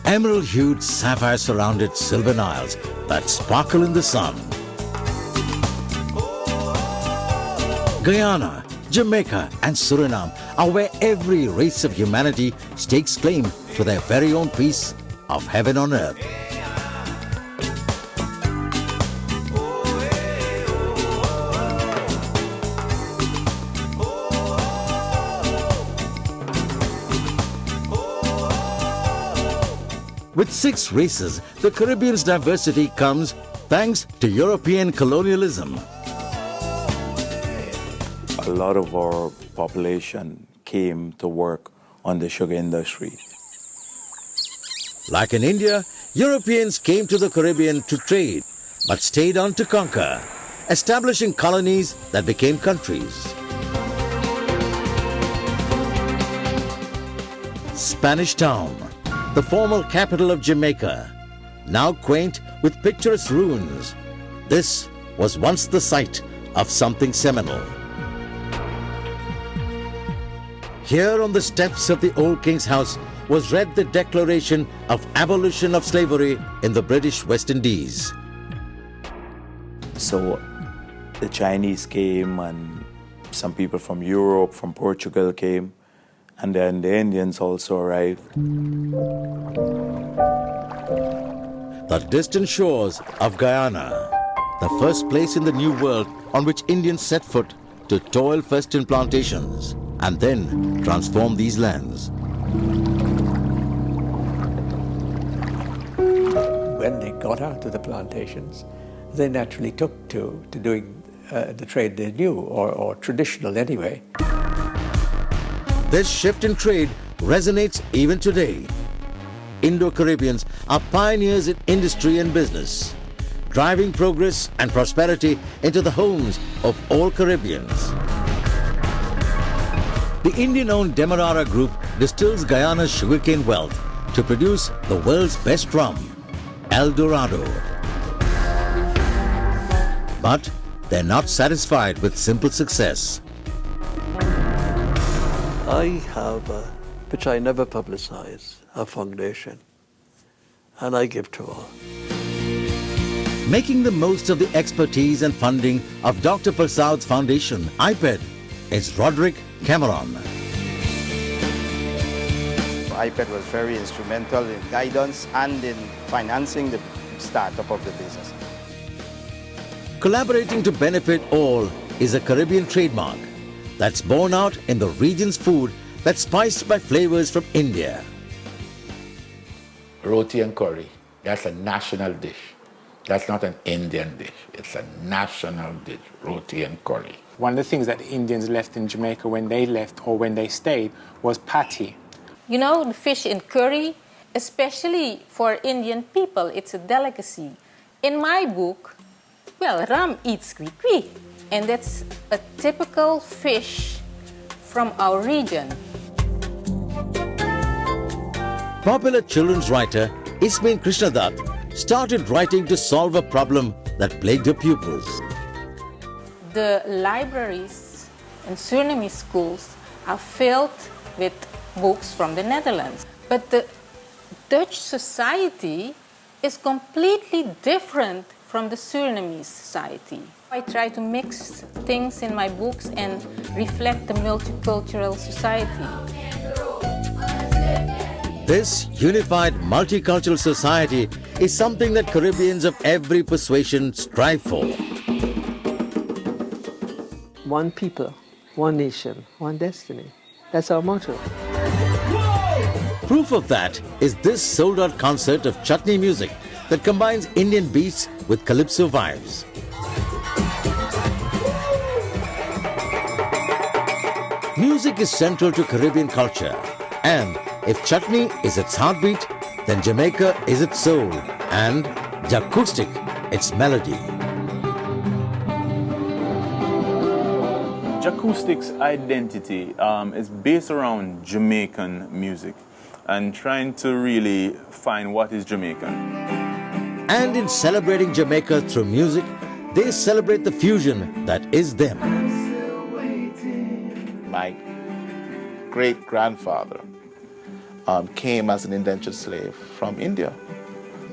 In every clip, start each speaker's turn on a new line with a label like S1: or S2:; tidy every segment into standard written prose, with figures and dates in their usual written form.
S1: Emerald-hued, sapphire-surrounded Sylvan Isles that sparkle in the sun. Guyana, Jamaica and Suriname are where every race of humanity stakes claim to their very own piece of heaven on earth. With 6 races, the Caribbean's diversity comes thanks to European colonialism.
S2: A lot of our population came to work on the sugar industry.
S1: Like in India, Europeans came to the Caribbean to trade, but stayed on to conquer, establishing colonies that became countries. Spanish Town, the former capital of Jamaica, now quaint with picturesque ruins. This was once the site of something seminal. Here on the steps of the old King's House was read the declaration of abolition of slavery in the British West Indies.
S2: So the Chinese came and some people from Europe, from Portugal came, and then the Indians also arrived.
S1: The distant shores of Guyana, the first place in the New World on which Indians set foot to toil first in plantations and then transform these lands.
S3: When they got out to the plantations, they naturally took to doing the trade they knew, or traditional anyway.
S1: This shift in trade resonates even today. Indo-Caribbeans are pioneers in industry and business, driving progress and prosperity into the homes of all Caribbeans. The Indian-owned Demerara Group distills Guyana's sugarcane wealth to produce the world's best rum, El Dorado. But they're not satisfied with simple success.
S4: I have, which I never publicize, a foundation, and I give to all.
S1: Making the most of the expertise and funding of Dr. Prasad's foundation, IPED, is Roderick Cameron.
S5: IPED was very instrumental in guidance and in financing the startup of the business.
S1: Collaborating to benefit all is a Caribbean trademark that's borne out in the region's food that's spiced by flavors from India.
S6: Roti and curry, that's a national dish. That's not an Indian dish. It's a national dish, roti and curry.
S7: One of the things that the Indians left in Jamaica when they left or when they stayed was patty.
S8: You know, the fish in curry, especially for Indian people, it's a delicacy. In my book, well, ram eats kwee-kwee, and that's a typical fish from our region.
S1: Popular children's writer Ismail Krishnadat started writing to solve a problem that plagued her pupils.
S8: The libraries in Surinamese schools are filled with books from the Netherlands. But the Dutch society is completely different from the Surinamese society. I try to mix things in my books and reflect the multicultural society.
S1: This unified multicultural society is something that Caribbeans of every persuasion strive for.
S4: One people, one nation, one destiny. That's our motto.
S1: Proof of that is this sold-out concert of chutney music that combines Indian beats with calypso vibes. Music is central to Caribbean culture, and if chutney is its heartbeat, then Jamaica is its soul, and jacoustic its melody.
S9: Jacoustic's identity is based around Jamaican music and trying to really find what is Jamaican.
S1: And in celebrating Jamaica through music, they celebrate the fusion that is them.
S6: My great-grandfather came as an indentured slave from India.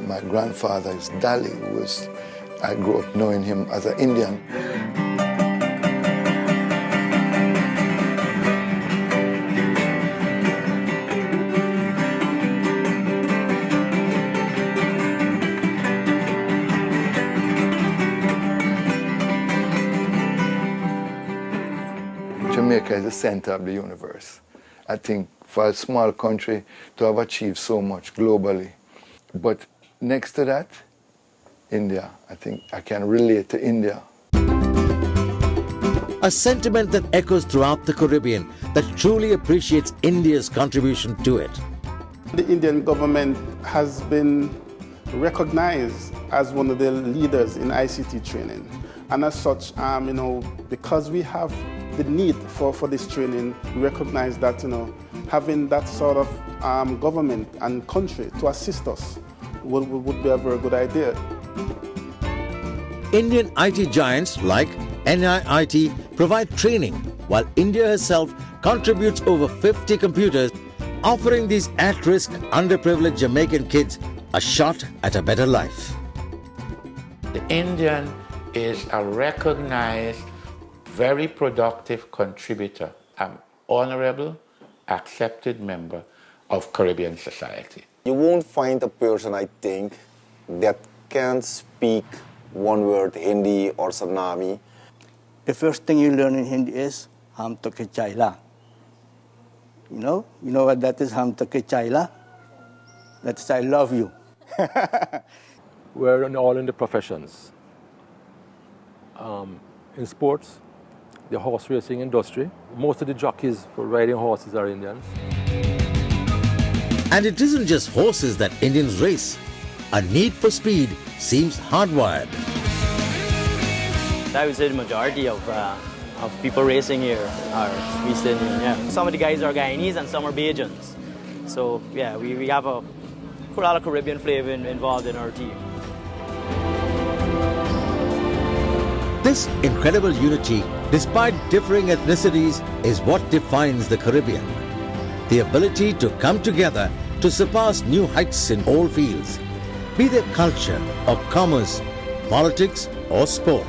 S10: My grandfather is Dali, I grew up knowing him as an Indian. Jamaica is the center of the universe. I think for a small country to have achieved so much globally. But next to that, India. I think I can relate to India.
S1: A sentiment that echoes throughout the Caribbean that truly appreciates India's contribution to it.
S11: The Indian government has been recognized as one of the leaders in ICT training. And as such, because we have the need for this training, we recognize that, having that sort of government and country to assist us would be a very good idea.
S1: Indian IT giants like NIIT provide training, while India herself contributes over 50 computers, offering these at-risk, underprivileged Jamaican kids a shot at a better life.
S6: The Indian is a recognized, very productive contributor, an honorable, accepted member of Caribbean society.
S12: You won't find a person, I think, that can speak one word Hindi or Suriname.
S13: The first thing you learn in Hindi is ham tohka chaila. You know what that is, ham tohka chaila? That's I love you.
S14: We're all in the professions. In sports, the horse racing industry, most of the jockeys for riding horses are Indians.
S1: And it isn't just horses that Indians race. A need for speed seems hardwired.
S15: I would say the majority of people racing here are East Indian, yeah. Some of the guys are Guyanese and some are Bajans. So, yeah, we have a lot of Caribbean flavor involved in our team.
S1: This incredible unity, despite differing ethnicities, is what defines the Caribbean. The ability to come together to surpass new heights in all fields, be they culture or commerce, politics or sport.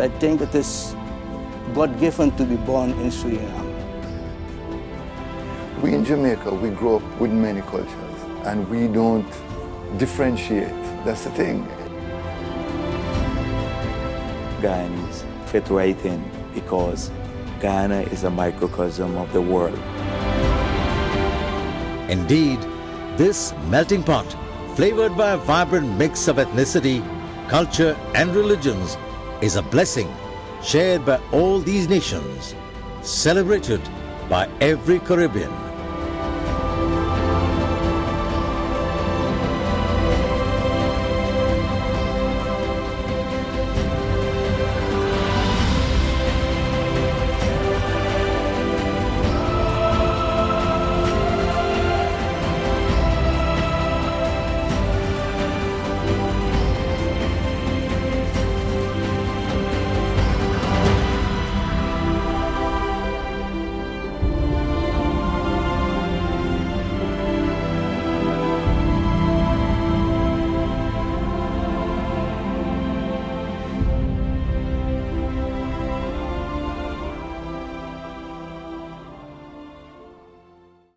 S13: I think it is God-given to be born in Suriname.
S10: We in Jamaica, we grow up with many cultures and we don't differentiate. That's the thing.
S2: Guyanese fit right in because Guyana is a microcosm of the world.
S1: Indeed, this melting pot, flavored by a vibrant mix of ethnicity, culture and religions, is a blessing shared by all these nations, celebrated by every Caribbean.